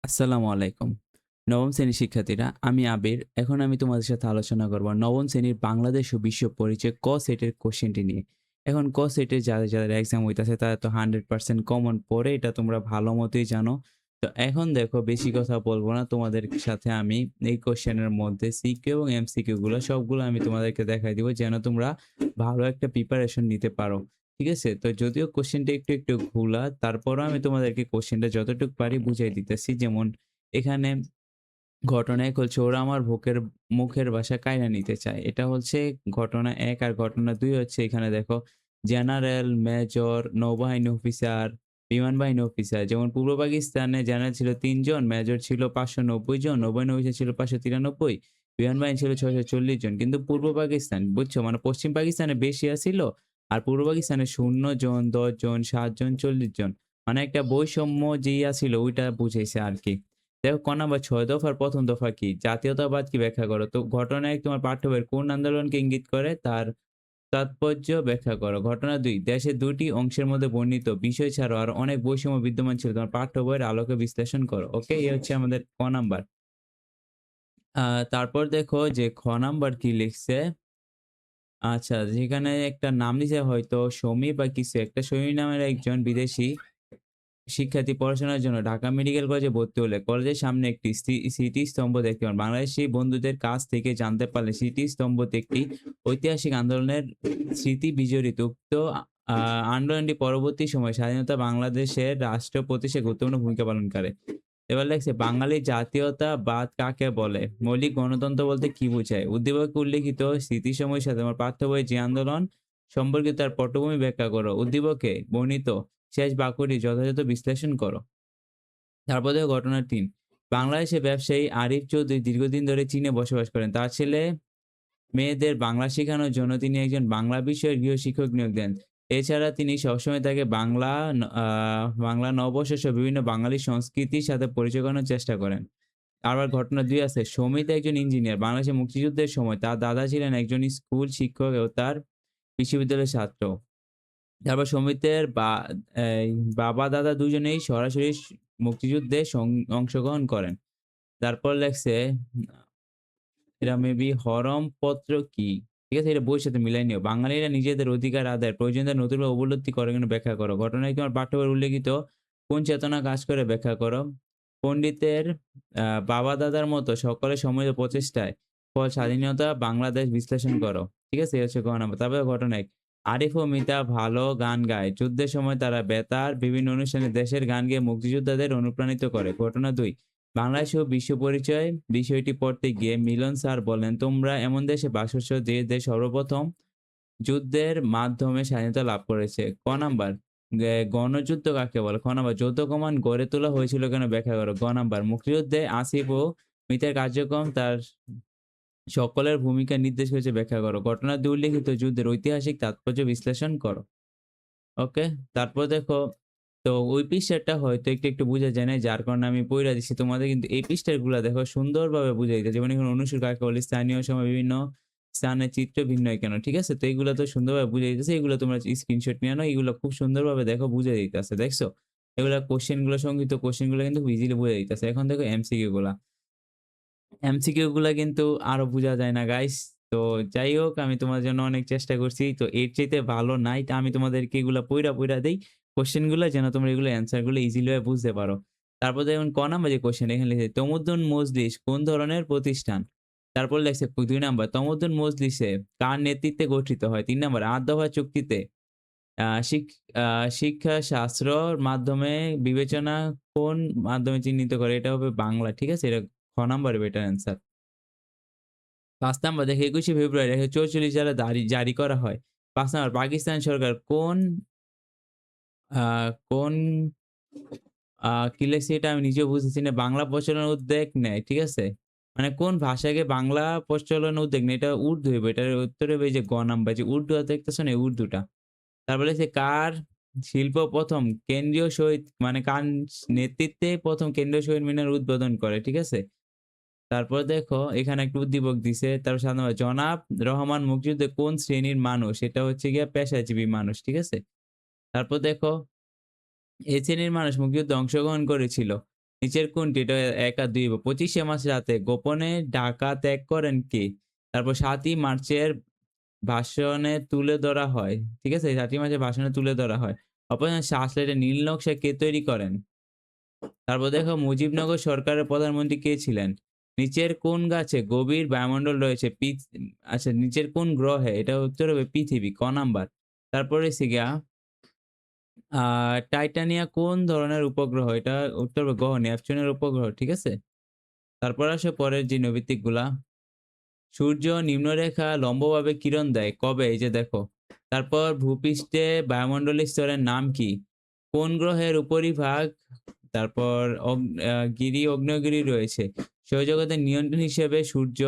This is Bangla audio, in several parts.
আসসালামু আলাইকুম। নবম শ্রেণীর শিক্ষার্থীরা, আমি আবির। এখন আমি তোমাদের সাথে আলোচনা করব নবম শ্রেণীর বাংলাদেশ ও বিশ্ব পরিচয় ক সেটের কোশ্চেনটি নিয়ে। এখন ক সেটের যাদের এক্সাম হইতাছে তারা তো 100% কমন পড়ে, এটা তোমরা ভালো মতোই জানো। তো এখন দেখো, বেশি কথা বলব না। তোমাদের সাথে আমি এই কোশ্চেনের মধ্যে সিকিউ এবং এমসিকিউ গুলো সবগুলো আমি তোমাদেরকে দেখাই দিব, যেন তোমরা ভালো একটা প্রিপারেশন নিতে পারো। ঠিক আছে? তো যদিও কোশ্চেনটা একটু ঘোলা, তারপরও আমি তোমাদেরকে কোশ্চেনটা যতটুকু পারি বুঝাই দিতেছি। যেমন এখানে ঘটনা ১ হচ্ছে ওরা আমার মুখের ভাষা কাইড়া নিতে চায়। এটা হচ্ছে ঘটনা ১, আর ঘটনা ২ হচ্ছে এখানে দেখো জেনারেল, মেজর, নৌবাহিনী অফিসার, বিমান বাহিনী অফিসার। যেমন পূর্ব পাকিস্তানে জেনারেল ছিল ৩ জন, মেজর ছিল ৫৯০ জন, নৌবাহিনী অফিসার ছিল ৫৯৩, বিমান বাহিনী ছিল ৬৪০ জন। কিন্তু পূর্ব পাকিস্তান, বুঝছো? মানে পশ্চিম পাকিস্তানে বেশি আছিল, আর পূর্ব পাকিস্তানে ০ জন, ১০ জন, ৭ জন, ৪০ জন। মানে একটা বৈষম্য যেই আছিল ওইটা বুঝাইছে আরকি। দেখো ক নাম্বার ৬ দফার ১ম দফা কি? জাতীয়তাবাদ কি ব্যাখ্যা করো। তো ঘটনায় তোমার পাঠ্য বইয়ের কোন আন্দোলনকে ইঙ্গিত করে তার তাৎপর্য ব্যাখ্যা করো। ঘটনা ২, দেশের ২ টি অংশের মধ্যে বর্ণিত বিষয় ছাড়াও আরো অনেক বৈষম্য বিদ্যমান ছিল। তোমার পাঠ্য বইয়ের আলোকে বিশ্লেষণ করো। ওকে? এই হচ্ছে আমাদের ক নাম্বার। আ তারপর দেখো যে খ নাম্বার কি লিখছে? আচ্ছা, যেখানে একটা নাম দিছে হয়তো সমী বা কিছু একটা। সমী নামের একজন বিদেশী শিক্ষার্থী পড়াশোনার জন্য ঢাকা মেডিকেল কলেজে ভর্তি হলে কলেজের সামনে একটি স্মৃতিস্তম্ভ দেখতে পান। বাংলাদেশী বন্ধুদের কাছ থেকে জানতে পারলে স্মৃতিস্তম্ভতে একটি ঐতিহাসিক আন্দোলনের স্মৃতি বিজড়িত। উক্ত আন্দোলনটি পরবর্তী সময়ে স্বাধীনতা বাংলাদেশের রাষ্ট্র প্রতিষ্ঠায় গুরুত্বপূর্ণ ভূমিকা পালন করে। এবার লেখছে বাঙালি জাতীয়তাবাদ কাকে বলে? মৌলিক গণতন্ত্র বলতে কি বোঝায়? উদ্দীপকে উল্লেখিত স্মৃতিসমূহের সাথে আমার পাঠ্য বইয়ে যে আন্দোলন সম্পর্কিত তার পটভূমি ব্যাখ্যা করো। উদ্দীপকে বর্ণিত শেষ বাক্যটি যথাযথ বিশ্লেষণ করো। তারপর দেখো ঘটনা ৩। বাংলাদেশের ব্যবসায়ী আরিফ চৌধুরী দীর্ঘদিন ধরে চীনে বসবাস করেন। তার ছেলে মেয়েদের বাংলা শেখানোর জন্য তিনি একজন বাংলা বিষয়ের গৃহশিক্ষক নিয়োগ দেন। এছাড়া তিনি সবসময় তাকে বাংলা নববর্ষ সহ বিভিন্ন বাঙালি সংস্কৃতির সাথে পরিচয় করানোর চেষ্টা করেন। আবার ঘটনা ২ আছে। সমিত একজন ইঞ্জিনিয়ার। বাংলাদেশের মুক্তিযুদ্ধের সময় তার দাদা ছিলেন একজন স্কুল শিক্ষক ও তার বিশ্ববিদ্যালয়ের ছাত্র। তারপর সমিতের এই বাবা-দাদা দুজনেই সরাসরি মুক্তিযুদ্ধে অংশগ্রহণ করেন। তারপর লেখছে এরা মেবি হরমপত্র কি? ঠিক আছে? এটা বইয়ের সাথে মিলাই নিও। বাঙালিরা নিজেদের অধিকার আদায়ের প্রয়োজনীয়তা নতুনভাবে উপলব্ধি করে কিনা ব্যাখ্যা করো। ঘটনায় তোমার পাঠ্য বইয়ে উল্লেখিত কোন চেতনা কাজ করে ব্যাখ্যা করো। পণ্ডিতের বাবা-দাদার মতো সকলের সম্মিলিত প্রচেষ্টায় ফল স্বাধীনতা বাংলাদেশ বিশ্লেষণ করো। ঠিক আছে? এই হচ্ছে গ নাম্বার। তারপরে ঘটনা ১। আরিফ ও মিতা ভালো গান গায়। যুদ্ধের সময় তারা বেতার বিভিন্ন অনুষ্ঠানে দেশের গান গেয়ে মুক্তিযোদ্ধাদের অনুপ্রাণিত করে। ঘটনা ২। বাংলাদেশ ও বিশ্ব পরিচয় বিষয়টি পড়তে গিয়ে মিলন স্যার বলেন, "তোমরা এমন দেশে বাস করছ যে দেশ সর্বপ্রথম যুদ্ধের মাধ্যমে স্বাধীনতা লাভ করেছে।" ক নাম্বার গণযুদ্ধ কাকে বলে? খ নাম্বার যৌথ কমান্ড গড়ে তোলা হয়েছিল কেন ব্যাখ্যা করো। গ নাম্বার মুক্তিযুদ্ধে আসিফ ও মিতার কার্যক্রম তার সকলের ভূমিকা নির্দেশ করেছে ব্যাখ্যা করো। ঘটনা ২ উল্লেখিত যুদ্ধের ঐতিহাসিক তাৎপর্য বিশ্লেষণ করো। ওকে? তারপর দেখো, তো ওই পৃষ্ঠাটা হয়তো একটু বুঝা যায় নাই, যার কারণে আমি পইড়া দিছি। তোমাদের কিন্তু এই পৃষ্ঠাগুলা দেখো সুন্দরভাবে বুঝাই দিতে। যেমন এখানে অনুসূর কাকে বলে? স্থানীয় সময় বিভিন্ন স্থানের চিত্র ভিন্ন হয় কেন? ঠিক আছে? তো এগুলা তো সুন্দরভাবে বুঝাই দিতেছে। এগুলো তোমরা স্ক্রিনশট নিয়ে নাও। এগুলো খুব সুন্দরভাবে দেখো বুঝাই দিতেছে। দেখছো? এগুলা কোয়েশ্চেন গুলো সংক্ষিপ্ত কোয়েশ্চেন গুলো কিন্তু খুব ইজিলি বুঝাই দিতেছে। এখন দেখো এমসিকিউ গুলা। এমসিকিউ গুলা কিন্তু আরো বুঝা যায় না গাইস। তো যাই হোক, আমি তোমার জন্য অনেক চেষ্টা করছি। তো এর চাইতে ভালো নাই। আমি তোমাদেরকে এগুলা পইড়া দেই। কোয়েশ্চেন গুলা যেন তোমরা এগুলো অ্যান্সার গুলো ইজিলি ভাবে বুঝতে পারো। তারপর দেখুন ক নাম্বার যে কোয়েশ্চেন এখানে লিখেছে তমুদ্দুন মজলিস কোন ধরনের প্রতিষ্ঠান? তারপর লেখছে ২ নাম্বার তমুদ্দুন মজলিসে কার নেতৃত্বে গঠিত হয়? ৩ নাম্বার ৮ দফা চুক্তিতে আ শিক আ শিক্ষা শাস্ত্রর মাধ্যমে বিবেচনা কোন মাধ্যমে চিহ্নিত করে? এটা হবে বাংলা। ঠিক আছে? এটা খ নাম্বার বেটার অ্যান্সার। ৫ নাম্বার দেখো ২১শে ফেব্রুয়ারি ১৯৪৪ সালে জারি করা হয়। ৫ নাম্বার পাকিস্তান সরকার আ কোন কি লেখছে এটা আমি নিজেও বুঝতেছি না। বাংলা প্রচলনের উদ্যোগ নেয়। ঠিক আছে? মানে কোন ভাষাকে বাংলা প্রচলনের উদ্যোগ নেয়? এটা উর্দু হইবে। এটার উত্তর হবে এই যে গ নাম্বার যে উর্দু দেখতেছো না? এই উর্দুটা। তারপরে হচ্ছে কার শিল্প ১ম কেন্দ্রীয় শহীদ মানে কার নেতৃত্বে ১ম কেন্দ্রীয় শহীদ মিনার উদ্বোধন করে। ঠিক আছে? তারপর দেখো এখানে একটা উদ্দীপক দিছে। তারপর ৭ নম্বর জনাব রহমান মুক্তিযুদ্ধে কোন শ্রেণীর মানুষ? এটা হচ্ছে গিয়ে পেশাজীবী মানুষ। ঠিক আছে? তারপর দেখো এই শ্রেণীর মানুষ মুক্তিযুদ্ধে অংশগ্রহণ করেছিল। নিচের কোনটি? এটা ১ আর ২ ২৫শে মার্চ রাতে গোপনে ঢাকা ত্যাগ করেন কে? তারপর ৭ই মার্চের ভাষণে তুলে ধরা হয়। ঠিক আছে? ৭ই মার্চের ভাষণে তুলে ধরা হয়। অপারেশন সার্চলাইটের নীল নকশা কে তৈরি করেন? তারপর দেখো মুজিবনগর সরকারের প্রধানমন্ত্রী কে ছিলেন? নিচের কোন গাছে গভীর বায়ুমণ্ডল রয়েছে? আচ্ছা নিচের কোন গ্রহে? এটা উত্তর হবে পৃথিবী, ক নাম্বার। তারপরে হইছে গিয়া আ টাইটানিয়া কোন ধরনের উপগ্রহ? এটা উত্তর হবে গ্রহ, নেপচুনের উপগ্রহ। ঠিক আছে? তারপর আসো পরের যে নৈমিত্তিকগুলা। সূর্য নিম্নরেখা লম্বভাবে কিরণ দেয় কবে? এই যে দেখো। তারপর ভূপৃষ্ঠে বায়ুমণ্ডলীয় স্তরের নাম কি? কোন গ্রহের উপরিভাগ তারপর আগ্নেয়গিরি রয়েছে? সৌরজগতের নিয়ন্ত্রণ হিসেবে সূর্য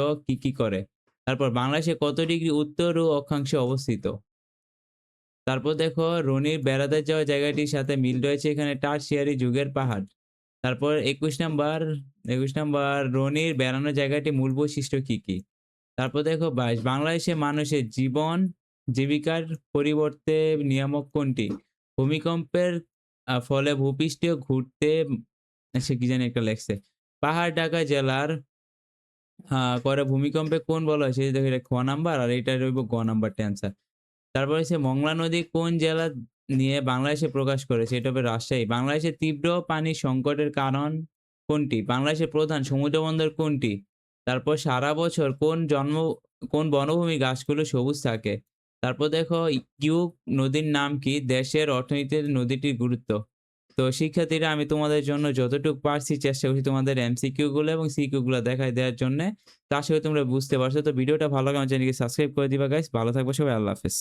কি করে? তারপর বাংলাদেশে কত ডিগ্রি উত্তর ও অক্ষাংশে অবস্থিত? তারপর দেখো রনির বেড়াতে যাওয়া জায়গাটির সাথে মিল রয়েছে এখানে টারশিয়ারি যুগের পাহাড়। তারপর ২১ নাম্বার রনির বেড়ানোর জায়গাটির মূল বৈশিষ্ট্য কি? তারপর দেখো ২২ বাংলাদেশে মানুষের জীবিকার পরিবর্তে নিয়ামক কোনটি? ভূমিকম্পের ফলে ভূপৃষ্ঠ ঘুরতে সে কি জানি একটা লেখছে। পাহাড় ঢাকা জেলার করে ভূমিকম্পে কোন বলা হয়? সেটা দেখো এটা খ নাম্বার আর এটা রইব গ নাম্বারটা অ্যান্সার। তারপর হচ্ছে মংলা নদী কোন জেলা নিয়ে বাংলাদেশে প্রকাশ করেছে? এটা হবে রাজশাহী। বাংলাদেশে তীব্র পানি সংকটের কারণ কোনটি? বাংলাদেশের প্রধান সমুদ্রবন্দর কোনটি? তারপর সারা বছর কোন বনভূমি গাছগুলো সবুজ থাকে? তারপর দেখো ইউক নদীর নাম কি? দেশের অর্থনীতিতে নদীটির গুরুত্ব। তো শিক্ষার্থীরা আমি তোমাদের জন্য যতটুকু পারছি চেষ্টা করছি তোমাদের এমসিকিউ গুলো এবং সিকিউ গুলো দেখায় দেওয়ার জন্যে। তো আশা করি তোমরা বুঝতে পারছো। তো ভিডিওটা ভালো লাগলে আমার চ্যানেলকে সাবস্ক্রাইব করে দিবা গাইস। ভালো থাকবে সবাই। আল্লাহ হাফেজ।